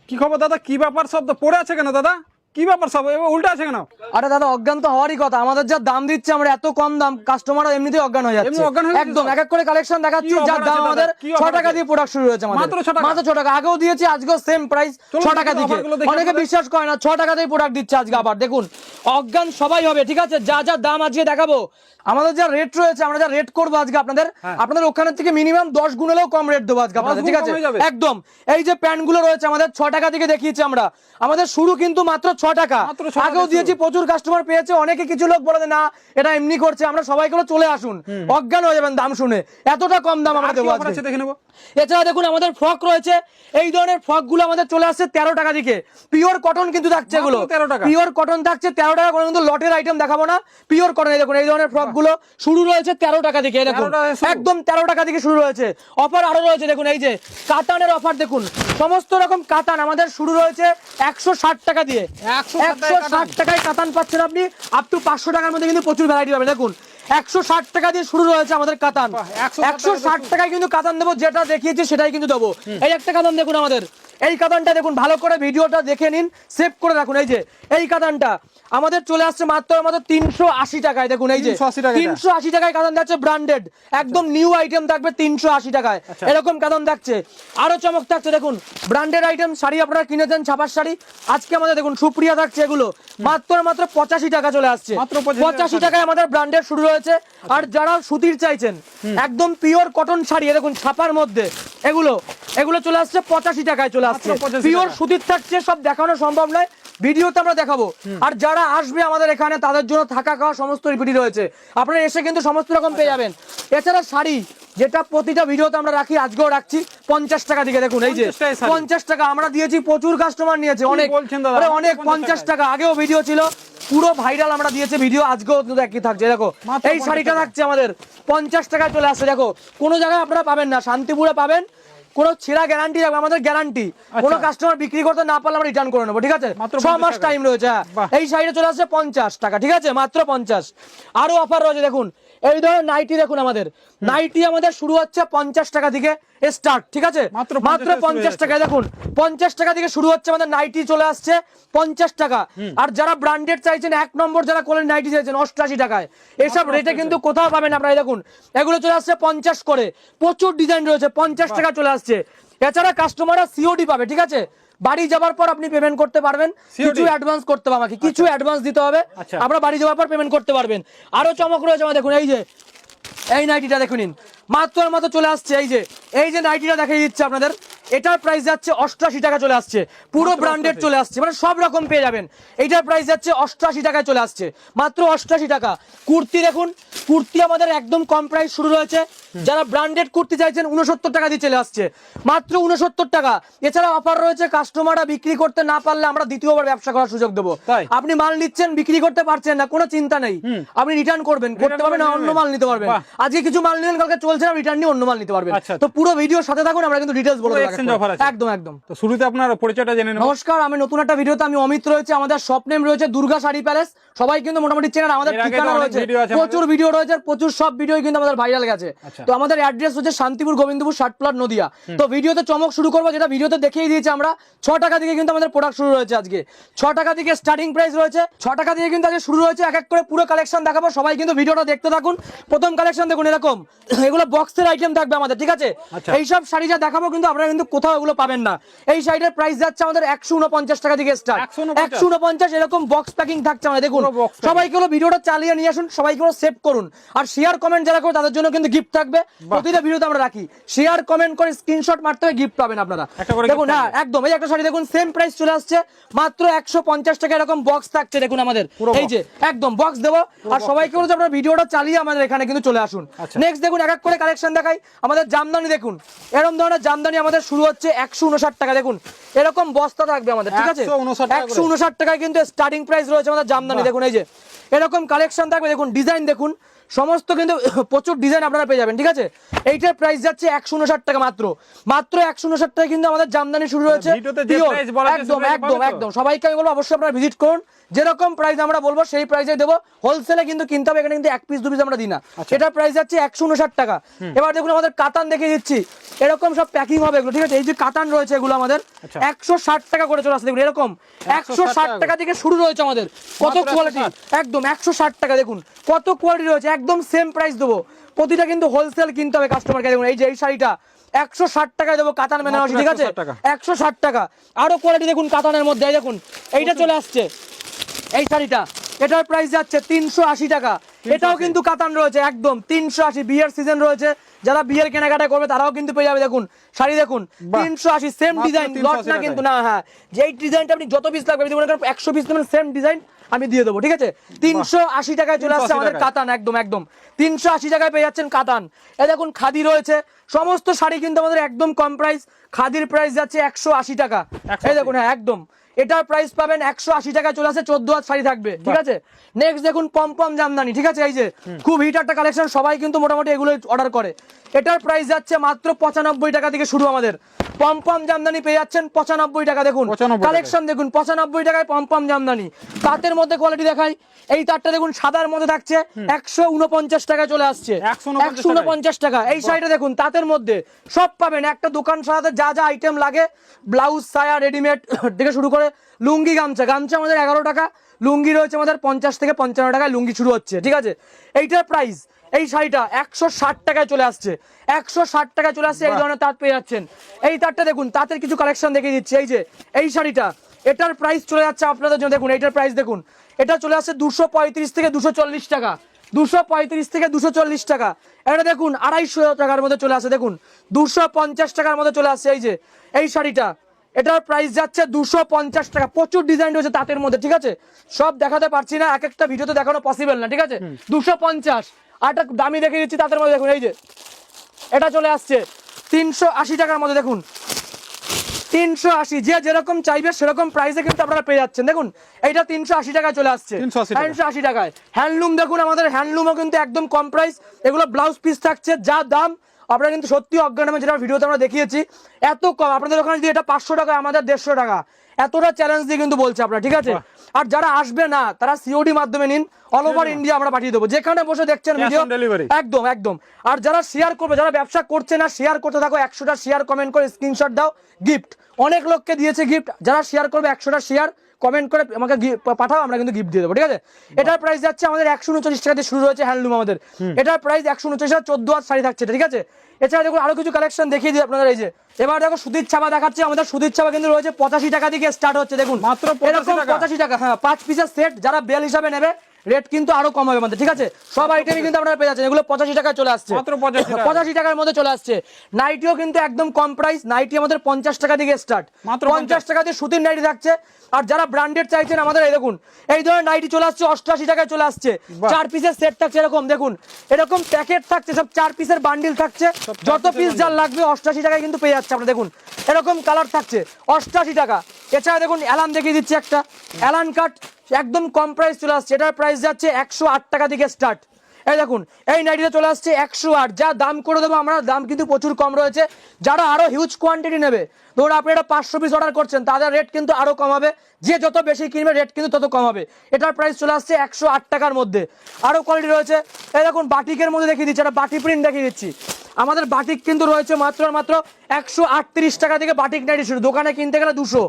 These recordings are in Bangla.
কি খবর দাদা, কি ব্যাপার? সব তো পড়ে আছে কেন দাদা? কি ব্যাপার, সব উল্টা আছে কেন? আরে দাদা অজ্ঞান তো হওয়ারই কথা, আমাদের যা দাম দিচ্ছে আমরা এত কম দাম, কাস্টমাররা এমনিতেই অজ্ঞান হয়ে যাচ্ছে। এমনি অজ্ঞান হয়ে যাচ্ছে একদম সব? এক এক করে কালেকশন দেখাচ্ছি, কি যার offer দাম আছে আমাদের দাদা? কি offer 6 টাকা আছে? দিয়ে প্রোডাক্ট শুরু হয়েছে আমাদের। মাত্র 6 টাকা? মাত্র 6 টাকা, আগেও দিয়েছি, আজকেও সেম প্রাইস চলুন 6 দেখি টাকা তো দিকে। offer গুলো দেখি অনেকে আপনাদের। বিশ্বাস করে না, 6 টাকাতেই প্রোডাক্ট দিচ্ছে আজকে। আবার দেখুন অজ্ঞান সবাই হবে, ঠিক আছে? যা যা দাম আজকে দেখাবো, আমাদের যা রেট রয়েছে, আমরা যা রেট করবো আজকে আপনাদের, আপনাদের ওখানে থেকে মিনিমাম 10 গুণ হলেও কম রেট দেবো আজকে আপনাদের, 10 গুণ ঠিক আছে? কমে যাবে? একদম। এই যে প্যান্ট গুলো রয়েছে আমাদের 6 টাকা থেকে দেখিয়েছি আমরা, আমাদের শুরু কিন্তু মাত্র 6 টাকা। মাত্র 6 টাকা আগেও দিয়েছি, প্রচুর কাস্টমার পেয়েছে। অনেকে কিছু লোক বলে যে না এটা এমনি করছে, আমরা সবাই করে চলে আসুন, অজ্ঞান হয়ে যাবেন দাম শুনে, এতটা কম দাম আমরা আর কি দেবো offer আজকে। আছে দেখে নেবো। এছাড়া দেখুন আমাদের ফ্রক রয়েছে, এই ধরনের ফ্রক গুলো আমাদের চলে আসছে 13 টাকা দিকে। পিওর কটন কিন্তু থাকছে এগুলো, মাত্র 13 টাকা? পিওর কটন থাকছে 13 টাকা করে, কিন্তু লটের আইটেম দেখাবো না, পিওর কটন। এই দেখুন এই ধরনের ফ্রক গুলো শুরু রয়েছে 13 টাকা থেকে, এই দেখুন 13 টাকায় শুরু? একদম 13 টাকা থেকে শুরু রয়েছে। অফার আরো রয়েছে, দেখুন এই যে কাতানের অফার দেখুন, সমস্ত রকম কাতান আমাদের শুরু রয়েছে 160 টাকা দিয়ে। 160 টাকায় কাতান পাচ্ছেন আপনি, আপ টু 500 টাকার মধ্যে কিন্তু প্রচুর ভ্যারাইটি পাবেন। দেখুন 160 টাকা দিয়ে শুরু রয়েছে আমাদের কাতান। বাহ, 160 160 টাকায় কিন্তু কাতান দেবো, যেটা দেখিয়েছি সেটাই কিন্তু দেবো। এই একটা কাতান দেখুন আমাদের, এই কাতানটা দেখুন, ভালো করে ভিডিওটা দেখে নিন, সেভ করে রাখুন। এই যে এই কাতানটা আমাদের চলে আসছে মাত্র 380 টাকায়। দেখুন এই যে 380 টাকায়? 380 টাকায় কাতান যাচ্ছে, ব্র্যান্ডেড একদম নিউ আইটেম থাকবে 380 টাকায়। এরকম কাতান থাকছে, আরো চমক থাকছে। দেখুন ব্র্যান্ডেড আইটেম শাড়ি আপনারা কিনেছেন, ছাপার শাড়ি, আজকে আমাদের দেখুন সুপ্রিয়া থাকছে, এগুলো মাত্র 85 টাকা চলে আসছে। মাত্র 85 টাকায় আমাদের ব্র্যান্ডেড শুরু হয়েছে। আর যারা সুতির চাইছেন একদম পিওর কটন শাড়ি, দেখুন ছাপার মধ্যে, এগুলো এগুলো চলে আসছে 85 টাকায় চলে আসছে। মাত্র 85 পিওর টাকা। সুতির থাকছে, সব দেখানো সম্ভব নয়, ভিডিওতে আমরা দেখাবো। আর যারা আসবে আমাদের এখানে তাদের জন্য থাকা খাওয়া সমস্ত রিপিটি রয়েছে, আপনারা এসে কিন্তু সমস্ত রকম পেয়ে যাবেন। এছাড়া শাড়ি, যেটা প্রতিটা ভিডিওতে আমরা রাখি, আজকেও রাখছি 50 টাকা দিকে। দেখুন এই যে 50 টাকায় শাড়ি? 50 টাকা আমরা দিয়েছি, প্রচুর কাস্টমার নিয়েছে, অনেক বলছেন দাদা? আরে অনেক। 50 50 টাকা আগেও ভিডিও ছিল, পুরো ভাইরাল আমরা দিয়েছি ভিডিও, আজকেও কিন্তু একই থাকছে। দেখো মাত্র এই 50 শাড়িটা টাকা। থাকছে আমাদের 50 টাকায় চলে আসছে। দেখো কোনো জায়গায় আপনারা পাবেন না, শান্তিপুরে পাবেন, কোনো ছেঁড়া গ্যারান্টি রাখবে আমাদের, গ্যারান্টি। কোনো কাস্টমার বিক্রি করতে না পারলে আমরা রিটার্ন করে নেবো, ঠিক আছে? মাত্র 6 মাস 50 টাকা? টাইম রয়েছে। হ্যাঁ, বাহ। এই শাড়িটা চলে আসছে 50 টাকা, ঠিক আছে? মাত্র 50। আরো অফার রয়েছে, দেখুন এই ধরনের নাইটি দেখুন, আমাদের নাইটি আমাদের শুরু হচ্ছে 50 টাকা থেকে স্টার্ট, ঠিক আছে? মাত্র মাত্র 50 50 টাকায় দেখুন, 50 টাকা থেকে শুরু হচ্ছে আমাদের নাইটি, চলে আসছে 50 টাকা। আর যারা ব্র্যান্ডেড চাইছেন, 1 নম্বর যারা কোলের নাইটি চাইছেন 88 টাকায়, এসব রেটে কিন্তু কোথাও পাবেন আপনারা। এই দেখুন এগুলো চলে আসছে 50 করে, প্রচুর ডিজাইন রয়েছে, 50 টাকা চলে আসছে। এছাড়া কাস্টমাররা সিওডি পাবে, ঠিক আছে? বাড়ি যাবার পর আপনি পেমেন্ট করতে পারবেন, কিছু অ্যাডভান্স করতে হবে আমাকে, কিছু অ্যাডভান্স দিতে হবে, আচ্ছা। আমরা বাড়ি যাওয়ার পর পেমেন্ট করতে পারবেন। আরো চমক রয়েছে আমার, দেখুন এই যে এই নাইটিটা দেখুন নিন, মাত্র চলে আসছে। এই যে নাইটিটা দেখিয়ে দিচ্ছে আপনাদের, এটার প্রাইস যাচ্ছে 88 টাকা চলে আসছে, পুরো ব্র্যান্ডেড চলে আসছে, মানে সব রকম পেয়ে যাবেন। এইটার প্রাইস যাচ্ছে 88 টাকায় চলে আসছে, মাত্র 88 টাকা। কুর্তি দেখুন, কুর্তি আমাদের একদম কম প্রাইস শুরু রয়েছে, যারা ব্র্যান্ডেড কুর্তি চাইছেন 69 টাকা দিয়ে চলে আসছে, মাত্র 69 টাকা। এছাড়া অফার রয়েছে, কাস্টমাররা বিক্রি করতে না পারলে আমরা দ্বিতীয়বার ব্যবসা করার সুযোগ দেবো। তাই? আপনি মাল নিচ্ছেন, বিক্রি করতে পারছেন না, কোনো চিন্তা নেই, আপনি রিটার্ন করবেন, করতে পারবেন না, অন্য মাল নিতে পারবেন। বাহ। আজকে কিছু মাল নিলেন, কালকে চলছে না, রিটার্ন নিয়ে অন্য মাল নিতে পারবেন। আচ্ছা। তো পুরো ভিডিওর সাথে থাকুন, আমরা কিন্তু ডিটেইলস বলে পুরো দেবো exchange offer আছে? একদম একদম। তো শুরুতে আপনার পরিচয়টা জেনে নেব। নমস্কার, আমি নতুন একটা ভিডিওতে, আমি অমিত রয়েছে, আমাদের শপ নেম রয়েছে দুর্গা শাড়ি প্যালেস, সবাই কিন্তু মোটামুটি চেনেন। আমাদের এর আগে তো ঠিকানা অনেক রয়েছে, ভিডিও আছে প্রচুর ভিডিও রয়েছে, প্রচুর সব ভিডিও কিন্তু আমাদের ভাইরাল গেছে। আচ্ছা। তো আমাদের অ্যাড্রেস হচ্ছে শান্তিপুর গোবিন্দপুর ষাটপ্লাট নদিয়া। তো ভিডিওতে চমক শুরু করবো, যেটা ভিডিওতে দেখিয়ে দিয়েছি আমরা, 6 টাকা থেকে কিন্তু আমাদের প্রোডাক্ট শুরু রয়েছে আজকে। 6 টাকা থেকে স্টার্টিং প্রাইস রয়েছে, 6 টাকা থেকে কিন্তু আজকে শুরু রয়েছে। এক এক করে পুরো কালেকশন দেখাবো, সবাই কিন্তু ভিডিওটা দেখতে থাকুন। প্রথম কালেকশন দেখুন, এরকম এগুলো বক্সের আইটেম থাকবে আমাদের, ঠিক আছে? আচ্ছা। এইসব শাড়ি যা দেখাবো কিন্তু আপনারা কিন্তু কোথাও এগুলো পাবেন না। এই শাড়িটার প্রাইস যাচ্ছে আমাদের 149 টাকা থেকে স্টার্ট, 149। এরকম বক্স প্যাকিং থাকছে আমাদের, দেখুন। পুরো box packing। সবাইকে হলো ভিডিওটা চালিয়ে নিয়ে আসুন, সবাইকে হলো সেভ করুন, আর শেয়ার কমেন্ট যারা করবে তাদের জন্য কিন্তু গিফট থাকবে। প্রতিটা ভিডিওতে আমরা রাখি, শেয়ার কমেন্ট করে স্ক্রিনশট মারতে হবে, গিফট পাবেন আপনারা। একটা করে দেখুন, gift হ্যাঁ একদম। এই একটা শাড়ি দেখুন, সেম প্রাইস চলে আসছে মাত্র 150 টাকা, এরকম বক্স থাকছে দেখুন আমাদের। পুরো এই যে একদম বক্স দেবো, আর সবাইকে বলছে আপনারা ভিডিওটা চালিয়ে আমাদের এখানে কিন্তু চলে আসুন। আচ্ছা। নেক্সট দেখুন, এক এক করে কালেকশন দেখাই। আমাদের জামদানি দেখুন, এরকম ধরনের জামদানি আমাদের শুরু হচ্ছে 159 টাকা। দেখুন এরকম বস্তা থাকবে আমাদের, ঠিক আছে? 159 টাকা করে। 159 টাকায় কিন্তু স্টার্টিং প্রাইস রয়েছে আমাদের জামদানি। দেখুন এই যে এরকম কালেকশন থাকবে, দেখুন ডিজাইন দেখুন, সমস্ত কিন্তু প্রচুর ডিজাইন আপনারা পেয়ে যাবেন, ঠিক আছে? এইটার প্রাইস যাচ্ছে 159 টাকা, মাত্র 159 টাকা কিন্তু আমাদের জামদানি শুরু হয়েছে। ভিডিওতে যে Pure, price বলা হয়েছে একদম সেই price একদম পাবে তো? একদম। সবাইকে আমি বলবো অবশ্যই আপনারা ভিজিট করুন, যেরকম প্রাইস আমরা বলবো সেই প্রাইসে দেবো। হোলসেলে কিন্তু কিনতে হবে, এখানে কিন্তু 1 পিস 2 পিস আমরা দিই না। এটার প্রাইস যাচ্ছে 159 টাকা। এবার দেখুন আমাদের কাতান দেখিয়ে দিচ্ছি, এরকম সব প্যাকিং হবে এগুলো, ঠিক আছে? এই যে কাতান রয়েছে, এগুলো আমাদের 160 টাকা করে চলে আসছে দেখুন এরকম 160 টাকা থেকে শুরু রয়েছে আমাদের কত মাত্র কোয়ালিটি 160 একদম 160 টাকা দেখুন কত কোয়ালিটি রয়েছে একদম সেম প্রাইস দেবো প্রতিটা কিন্তু হোলসেল কিনতে হবে কাস্টমারকে দেখুন এই যে এই শাড়িটা 160 টাকায় দেবো কাতান বেনারসি ঠিক আছে 160 টাকা। 160 টাকা আরো কোয়ালিটি দেখুন কাতানের মধ্যে এই দেখুন এইটা চলে আসছে এই শাড়িটা এটার প্রাইস যাচ্ছে 380 টাকা এটাও কিন্তু কাতান রয়েছে একদম 380 বিয়ের সিজন রয়েছে যারা বিয়ের কেনাকাটা করবে তারাও কিন্তু পেয়ে যাবে দেখুন শাড়ি দেখুন 380 সেম মাত্র ডিজাইন 380 লট না টাকায়। কিন্তু না হ্যাঁ যেই ডিজাইনটা আপনি যত পিস লাগবে যদি মনে করেন 100 পিস নেবেন সেম ডিজাইন আমি দিয়ে দেবো ঠিক আছে 380 টাকায় চলে আসছে 380 আমাদের টাকায়। কাতান একদম একদম 380 টাকায় পেয়ে যাচ্ছেন কাতান এই দেখুন খাদি রয়েছে সমস্ত শাড়ি কিন্তু আমাদের একদম কম প্রাইস খাদির প্রাইস যাচ্ছে 180 টাকা এই দেখুন হ্যাঁ একদম এটার প্রাইস পাবেন 180 টাকায় চলে আসে 14 হাত শাড়ি থাকবে ঠিক আছে নেক্সট দেখুন পমপম জামদানি ঠিক আছে এই যে খুব হিট একটা কালেকশন সবাই কিন্তু মোটামুটি এগুলো অর্ডার করে এটার প্রাইস যাচ্ছে মাত্র 95 টাকা থেকে শুরু আমাদের পমপম জামদানি পেয়ে যাচ্ছেন 95 টাকা দেখুন 95 টাকায়। কালেকশন দেখুন 95 টাকায় পমপম জামদানি তাঁতের মধ্যে কোয়ালিটি দেখাই এই তারটা দেখুন সাদার মধ্যে থাকছে 149 টাকায় চলে আসছে 149 টাকা এই শাড়িটা দেখুন তাঁতের মধ্যে সব পাবেন একটা দোকান সাজাতে যা যা আইটেম লাগে ব্লাউজ সায়া রেডিমেড থেকে শুরু করে লুঙ্গি গামছা গামছা আমাদের 11 টাকা লুঙ্গি রয়েছে আমাদের 50 থেকে 55 টাকায় লুঙ্গি শুরু হচ্ছে ঠিক আছে এইটার প্রাইস এই শাড়িটা 160 টাকায় চলে আসছে 160 টাকায় চলে আসছে এই ধরনের তাঁত পেয়ে যাচ্ছেন এই তাঁতটা দেখুন তাঁতের কিছু কালেকশন দেখিয়ে দিচ্ছি এই যে এই শাড়িটা এটার প্রাইস চলে যাচ্ছে আপনাদের জন্য দেখুন এইটার প্রাইস দেখুন এটা চলে আসছে 235 থেকে 240 টাকা 235 থেকে 240 টাকা এটা দেখুন 250 টাকার মধ্যে চলে আসে দেখুন 250 টাকার মধ্যে চলে আসছে এই যে এই শাড়িটা এটার প্রাইস যাচ্ছে 250 টাকা প্রচুর ডিজাইন রয়েছে তাঁতের মধ্যে ঠিক আছে সব দেখাতে পারছি না এক একটা ভিডিওতে দেখানো পসিবল না ঠিক আছে 250 আর একটা দামি দেখে দিচ্ছি তাঁতের মধ্যে দেখুন এই যে এটা চলে আসছে 380 টাকার মধ্যে দেখুন 380 যে যেরকম চাইবে সেরকম প্রাইসে কিন্তু আপনারা পেয়ে যাচ্ছেন দেখুন এইটা 380 টাকায় চলে আসছে 380 টাকা। 380 টাকায় হ্যান্ডলুম দেখুন আমাদের হ্যান্ডলুমও কিন্তু একদম কম প্রাইস এগুলো ব্লাউজ পিস থাকছে যা দাম আপনারা কিন্তু সত্যি অজ্ঞান হবে যেটা ভিডিওতে আমরা দেখিয়েছি এত কম আপনাদের ওখানে যদি এটা 500 টাকা আমাদের 150 টাকা এতটা চ্যালেঞ্জ দিয়ে কিন্তু বলছে আপনারা ঠিক আছে আর যারা আসবে না তারা সিওডি মাধ্যমে নিন অল ওভার ইন্ডিয়া আমরা পাঠিয়ে দেবো যেখানে বসে দেখছেন Cash ভিডিও on delivery। একদম একদম আর যারা শেয়ার করবে যারা ব্যবসা করছে না শেয়ার করতে থাকো 100টা শেয়ার কমেন্ট করে স্ক্রিনশট দাও গিফট অনেক লোককে দিয়েছে গিফট যারা শেয়ার করবে 100টা শেয়ার কমেন্ট করে আমাকে পাঠাও আমরা কিন্তু গিফট দিয়ে দেবো ঠিক আছে এটার প্রাইস যাচ্ছে আমাদের 139 টাকা দিয়ে শুরু হয়েছে হ্যান্ডলুম আমাদের এটার প্রাইস 139 টাকা 14 হাত শাড়ি থাকছে এটা, ঠিক আছে এছাড়া দেখুন আরো কিছু কালেকশন দেখিয়ে দিই আপনাদের এই যে এবার দেখো সুধীর ছাপা দেখাচ্ছে আমাদের সুধীর ছাপা কিন্তু রয়েছে 85 টাকা থেকে স্টার্ট হচ্ছে দেখুন মাত্র 85 টাকা। 85 টাকা হ্যাঁ 5 পিসের সেট যারা বেল হিসাবে নেবে রেট কিন্তু আরো কম হবে আমাদের ঠিক আছে সব আইটেমই কিন্তু আপনারা পেয়ে যাচ্ছেন এগুলো 85 টাকায় চলে আসছে মাত্র 85 টাকা। 85 টাকার মধ্যে চলে আসছে নাইটিও কিন্তু একদম কম প্রাইস নাইটি আমাদের 50 টাকা থেকে স্টার্ট মাত্র 50 টাকা দিয়ে সুতির নাইটি থাকছে আর যারা ব্র্যান্ডেড চাইছেন আমাদের এই দেখুন এই ধরনের নাইটি চলে আসছে 88 টাকায় চলে আসছে বাহ। 4 পিসের সেট থাকছে এরকম দেখুন এরকম প্যাকেট থাকছে সব 4 পিসের বান্ডিল থাকছে যত পিস যার লাগবে 88 টাকায় কিন্তু পেয়ে যাচ্ছে আপনারা দেখুন এরকম কালার থাকছে 88 টাকা এছাড়া দেখুন অ্যালান দেখিয়ে দিচ্ছি একটা অ্যালান কাট একদম কম প্রাইস চলে আসছে এটার প্রাইস যাচ্ছে 108 টাকা থেকে স্টার্ট এই দেখুন এই নাইটিটা চলে আসছে 108 যা দাম করে দেবো আমরা দাম কিন্তু প্রচুর কম রয়েছে যারা আরো হিউজ কোয়ান্টিটি নেবে ধরুন আপনি এটা 500 পিস অর্ডার করছেন তাদের রেট কিন্তু আরো কম হবে যে যত বেশি কিনবে রেট কিন্তু তত কম হবে এটার প্রাইস চলে আসছে 108 টাকার মধ্যে আরো কোয়ালিটি রয়েছে এই দেখুন বাটিকের মধ্যে দেখিয়ে দিচ্ছি একটা বাটি প্রিন্ট দেখিয়ে দিচ্ছি আমাদের বাটিক কিন্তু রয়েছে মাত্র 138 টাকা থেকে বাটিক নাইটি শুরু দোকানে কিনতে গেলে 200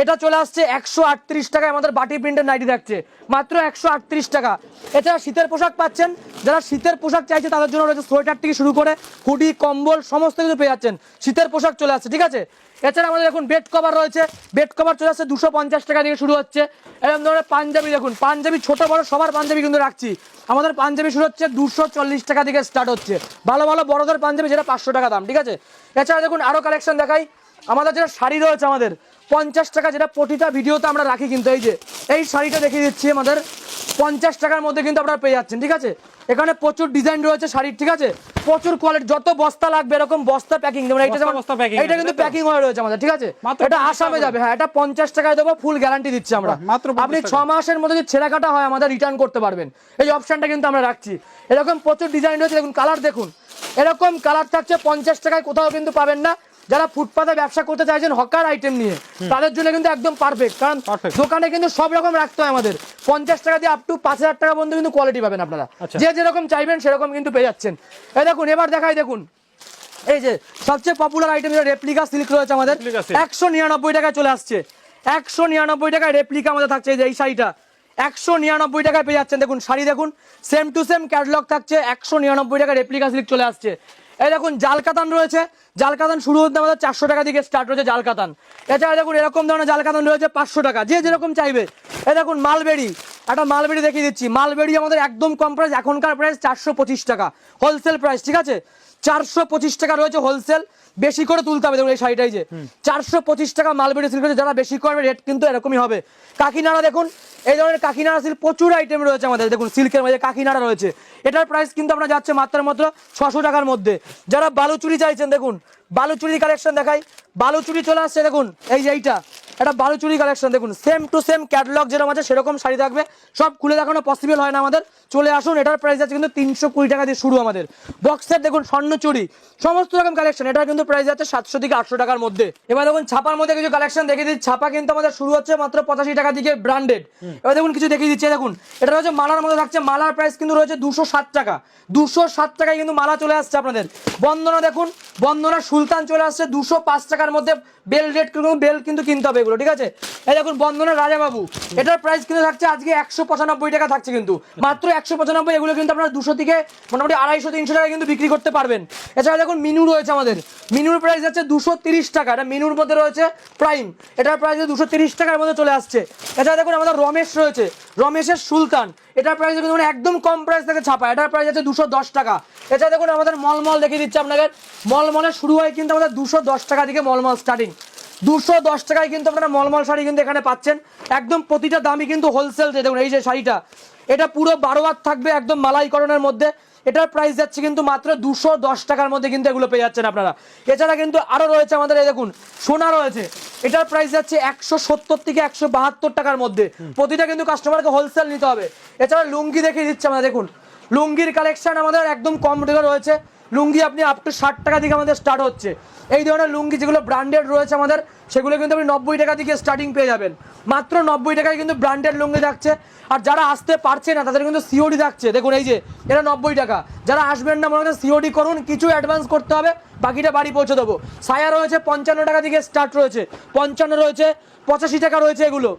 এটা চলে আসছে 138 টাকায় আমাদের বাটি প্রিন্টের নাইটি থাকছে মাত্র 138 টাকা এছাড়া শীতের পোশাক পাচ্ছেন যারা শীতের পোশাক চাইছে তাদের জন্য রয়েছে সোয়েটার থেকে শুরু করে হুডি কম্বল সমস্ত কিছু পেয়ে যাচ্ছেন শীতের পোশাক চলে আসছে ঠিক আছে এছাড়া আমাদের এখন বেড কভার রয়েছে বেড কভার চলে আসছে 250 টাকা থেকে শুরু হচ্ছে এরকম ধরনের পাঞ্জাবি দেখুন পাঞ্জাবি ছোট বড় সবার পাঞ্জাবি কিন্তু রাখছি আমাদের পাঞ্জাবি শুরু হচ্ছে 240 টাকা থেকে স্টার্ট হচ্ছে ভালো ভালো বড়দের পাঞ্জাবি যেটা 500 টাকা দাম ঠিক আছে এছাড়া দেখুন আরো কালেকশন দেখাই আমাদের যেটা শাড়ি রয়েছে আমাদের 50 টাকা যেটা প্রতিটা ভিডিওতে আমরা রাখি কিন্তু এই যে এই শাড়িটা দেখিয়ে দিচ্ছি আমাদের 50 টাকার মধ্যে কিন্তু আপনারা পেয়ে যাচ্ছেন ঠিক আছে এখানে প্রচুর ডিজাইন রয়েছে শাড়ির ঠিক আছে প্রচুর কোয়ালিটি যত বস্তা লাগবে এরকম বস্তা প্যাকিং যেমন এইটা যেমন বস্তা packing এইটা কিন্তু তাই তো? প্যাকিং হয়ে রয়েছে আমাদের ঠিক আছে মাত্র এটা 50 আসামে টাকা যাবে হ্যাঁ এটা 50 টাকায় দেবো ফুল গ্যারান্টি দিচ্ছি আমরা বাহ, মাত্র 50 আপনি টাকা। 6 মাসের মধ্যে যদি ছেঁড়া কাটা হয় আমাদের রিটার্ন করতে পারবেন এই অপশনটা কিন্তু আমরা রাখছি এরকম প্রচুর ডিজাইন রয়েছে দেখুন কালার দেখুন এরকম কালার থাকছে 50 টাকায় কোথাও কিন্তু পাবেন না যারা ফুটপাতে ব্যবসা করতে চাইছেন হকার আইটেম নিয়ে তাদের জন্য কিন্তু একদম পারফেক্ট কারণ Perfect। দোকানে কিন্তু সব রকম রাখতে হয় আমাদের 50 টাকা দিয়ে আপ টু 5000 টাকা পর্যন্ত কিন্তু কোয়ালিটি পাবেন আপনারা আচ্ছা। যে যেরকম চাইবেন সেরকম কিন্তু পেয়ে যাচ্ছেন এই দেখুন এবার দেখাই দেখুন এই যে সবচেয়ে পপুলার আইটেম যেটা রেপ্লিকা সিল্ক রয়েছে আমাদের, Replica silk। 199 টাকায় চলে আসছে। 199 টাকায় রেপ্লিকা আমাদের থাকছে। এই যে এই শাড়িটা 199 টাকায় পেয়ে যাচ্ছেন। দেখুন শাড়ি দেখুন, সেম টু সেম ক্যাটালগ থাকছে, 199 টাকা রেপ্লিকা সিল্ক চলে আসছে। এই দেখুন জাল কাতান রয়েছে, জাল কাতান শুরু হতে আমাদের 400 টাকা থেকে স্টার্ট রয়েছে জাল কাতান। এছাড়া দেখুন এরকম ধরনের জাল কাতান রয়েছে 500 টাকা, যে যেরকম চাইবে। এই দেখুন মালবেরি, একটা মালবেরি দেখিয়ে দিচ্ছি। মালবেরি আমাদের একদম কম প্রাইস, এখনকার প্রাইস 425 টাকা হোলসেল প্রাইস, ঠিক আছে? 425 টাকা রয়েছে হোলসেল, বেশি করে তুলতে হবে। দেখুন এই শাড়িটাই যে 425 টাকা মালবেরি সিল্ক রয়েছে, যারা বেশি করবে রেট কিন্তু এরকমই হবে। কাকিনাড়া দেখুন, এই ধরনের কাকিনাড়া সিল্ক প্রচুর আইটেম রয়েছে আমাদের। দেখুন সিল্কের মধ্যে কাকিনাড়া রয়েছে, এটার প্রাইস কিন্তু আমরা যাচ্ছে মাত্র 600 টাকার মধ্যে। যারা বালুচুরি চাইছেন, দেখুন বালুচুরি কালেকশন দেখাই, বালুচুরি চলে আসছে। দেখুন এই যে এইটা, এটা বালুচুরি কালেকশন। দেখুন সেম টু সেম ক্যাটালগ যেরকম আছে সেরকম শাড়ি থাকবে, সব খুলে দেখানো পসিবল হয় না আমাদের। চলে আসুন, এটার প্রাইস আছে কিন্তু 320 টাকা দিয়ে শুরু আমাদের। বক্সের দেখুন স্বর্ণচুরি, সমস্ত রকম কালেকশন, এটার কিন্তু প্রাইস আছে 700 থেকে 800 টাকার মধ্যে। এবার দেখুন ছাপার মধ্যে কিছু কালেকশন দেখিয়ে দিচ্ছি। ছাপা কিন্তু আমাদের শুরু হচ্ছে মাত্র 85 টাকা থেকে ব্র্যান্ডেড। এবার দেখুন কিছু দেখিয়ে দিচ্ছে। দেখুন এটা রয়েছে মালার মধ্যে থাকছে, মালার প্রাইস কিন্তু রয়েছে 207 টাকা। 207 টাকায় কিন্তু মালা চলে আসছে আপনাদের। বন্দনা দেখুন, বন্দনা সুলতান চলে আসছে 205 টাকার মধ্যে। বেল রেট কিন্তু বেল কিন্তু কিনতে হবে এগুলো, ঠিক আছে? এই দেখুন বন্দনা রাজাবাবু, এটার প্রাইস কিন্তু থাকছে আজকে 195 টাকা থাকছে, কিন্তু মাত্র 195। এগুলো কিন্তু আপনারা 200 থেকে মোটামুটি 250-300 টাকা কিন্তু বিক্রি করতে পারবেন। এছাড়া দেখুন মিনু রয়েছে আমাদের, মিনুর প্রাইস যাচ্ছে 230 টাকা। এটা মিনুর মধ্যে রয়েছে প্রাইম, এটার প্রাইস 230 টাকার মধ্যে চলে আসছে। এছাড়া দেখুন আমাদের রমেশ রয়েছে, রমেশের সুলতান, এটার প্রাইস কিন্তু একদম কম প্রাইস থেকে ছাপা, এটার প্রাইস আছে 210 টাকা। এছাড়া দেখুন আমাদের মলমল দেখিয়ে দিচ্ছে আপনাদের। মলমলে শুরু হয় কিন্তু আমাদের 210 টাকা থেকে মলমল স্টার্টিং। 210 টাকায় কিন্তু আপনারা মলমল শাড়ি কিন্তু এখানে পাচ্ছেন। একদম প্রতিটা দামই কিন্তু হোলসেল। দেখুন এই যে শাড়িটা, এটা পুরো 12 হাত থাকবে, একদম মালাইকরণের মধ্যে। এটার প্রাইস যাচ্ছে কিন্তু মাত্র 210 টাকার মধ্যে কিন্তু এগুলো পেয়ে যাচ্ছেন আপনারা। এছাড়া কিন্তু আরো রয়েছে আমাদের, এই দেখুন সোনা রয়েছে, এটার প্রাইস যাচ্ছে 170 থেকে 172 টাকার মধ্যে। প্রতিটা কিন্তু কাস্টমারকে হোলসেল নিতে হবে। এছাড়া লুঙ্গি দেখিয়ে দিচ্ছে আমরা। দেখুন লুঙ্গির কালেকশন আমাদের একদম কম রেটে রয়েছে। লুঙ্গি আপনি আপ টু 60 টাকা থেকে আমাদের স্টার্ট হচ্ছে। এই ধরনের লুঙ্গি যেগুলো ব্র্যান্ডেড রয়েছে আমাদের, সেগুলো কিন্তু আপনি 90 টাকা থেকে স্টার্টিং পেয়ে যাবেন। মাত্র 90 টাকায় কিন্তু ব্র্যান্ডেড লুঙ্গি থাকছে। আর যারা আসতে পারছে না তাদের কিন্তু সিওডি থাকছে। দেখুন এই যে এটা 90 টাকা। যারা আসবেন না মনে সিওডি করুন, কিছু অ্যাডভান্স করতে হবে, বাকিটা বাড়ি পৌঁছে দেবো। সায়া রয়েছে 55 টাকা থেকে স্টার্ট রয়েছে, 55 রয়েছে, 85 টাকা রয়েছে। এগুলো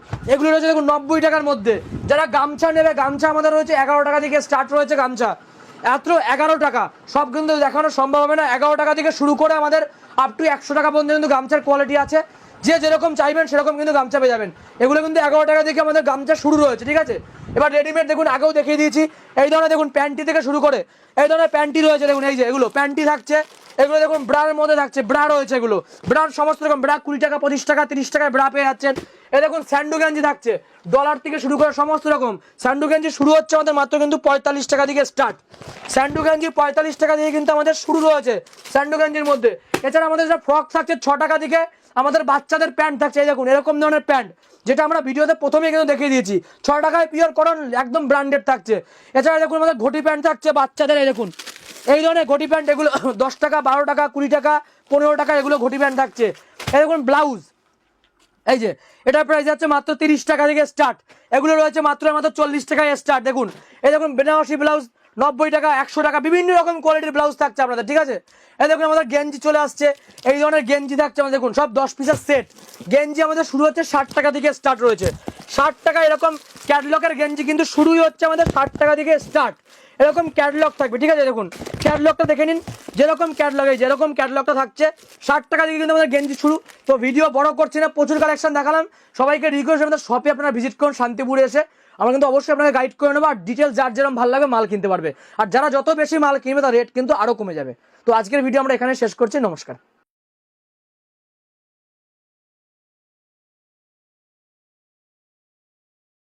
রয়েছে দেখুন 90 টাকার মধ্যে। যারা গামছা নেবে, গামছা আমাদের রয়েছে 11 টাকা থেকে স্টার্ট রয়েছে গামছা, মাত্র 11 টাকা। সব কিন্তু দেখানো সম্ভব হবে না। 11 টাকা থেকে শুরু করে আমাদের আপ টু 100 টাকা পর্যন্ত কিন্তু গামছার কোয়ালিটি আছে। যে যেরকম চাইবেন সেরকম কিন্তু গামছা পেয়ে যাবেন। এগুলো কিন্তু 11 টাকা থেকে আমাদের গামছা শুরু রয়েছে, ঠিক আছে? এবার রেডিমেড দেখুন, আগেও দেখিয়ে দিয়েছি। এই ধরনের দেখুন প্যান্টি থেকে শুরু করে এই ধরনের প্যান্টি রয়েছে। দেখুন এই যে এগুলো প্যান্টি থাকছে, এগুলো দেখুন ব্রার মধ্যে থাকছে, ব্রা রয়েছে। এগুলো ব্রার সমস্ত রকম ব্রা 20 টাকা, 25 টাকা, 30 টাকায় ব্রা পেয়ে যাচ্ছেন। এই দেখুন স্যান্ডু গেঞ্জি থাকছে, ডলার থেকে শুরু করে সমস্ত রকম স্যান্ডু গেঞ্জি শুরু হচ্ছে আমাদের মাত্র কিন্তু 45 টাকা থেকে স্টার্ট। স্যান্ডু গেঞ্জি 45 টাকা দিয়ে কিন্তু আমাদের শুরু রয়েছে স্যান্ডু গেঞ্জির মধ্যে। এছাড়া আমাদের যা ফ্রক থাকছে 6 টাকা থেকে। আমাদের বাচ্চাদের প্যান্ট থাকছে, এই দেখুন এরকম ধরনের প্যান্ট, যেটা আমরা ভিডিওতে প্রথমেই কিন্তু দেখিয়ে দিয়েছি। 6 টাকায় পিওর করন, একদম ব্র্যান্ডেড থাকছে। এছাড়া দেখুন আমাদের ঘটি প্যান্ট থাকছে বাচ্চাদের, এই দেখুন এই ধরনের ঘটি প্যান্ট, এগুলো 10 টাকা, 12 টাকা, 20 টাকা, 15 টাকা এগুলো ঘটি প্যান্ট থাকছে। এই দেখুন ব্লাউজ, এই যে এটার প্রাইস যাচ্ছে মাত্র 30 টাকা থেকে স্টার্ট। এগুলো রয়েছে মাত্র 40 টাকায় স্টার্ট। দেখুন এই দেখুন বেনারসি ব্লাউজ 90 টাকা, 100 টাকা, বিভিন্ন রকম কোয়ালিটির ব্লাউজ থাকছে আপনাদের, ঠিক আছে? এই দেখুন আমাদের গেঞ্জি চলে আসছে, এই ধরনের গেঞ্জি থাকছে আমাদের। দেখুন সব 10 পিসের সেট গেঞ্জি আমাদের শুরু হচ্ছে 60 টাকা থেকে স্টার্ট রয়েছে। 60 টাকা এরকম ক্যাটলগের গেঞ্জি কিন্তু শুরুই হচ্ছে আমাদের 60 টাকা থেকে স্টার্ট। এরকম ক্যাটলগ থাকবে, ঠিক আছে? দেখুন ক্যাটলগটা দেখে নিন, যেরকম ক্যাটলগ, এই যেরকম ক্যাটলগটা থাকছে 60 টাকা থেকে কিন্তু আমাদের গেঞ্জি শুরু। তো ভিডিও বড় করছি না, প্রচুর কালেকশন দেখালাম। সবাইকে রিকোয়েস্ট, আমাদের শপে আপনারা ভিজিট করুন শান্তিপুরে এসে। আমরা কিন্তু অবশ্যই আপনাকে গাইড করে নেবো, আর ডিটেলস যার যেরকম ভালো লাগবে মাল কিনতে পারবে। আর যারা যত বেশি মাল কিনবে তার রেট কিন্তু আরও কমে যাবে। তো আজকের ভিডিও আমরা এখানে শেষ করছি। নমস্কার।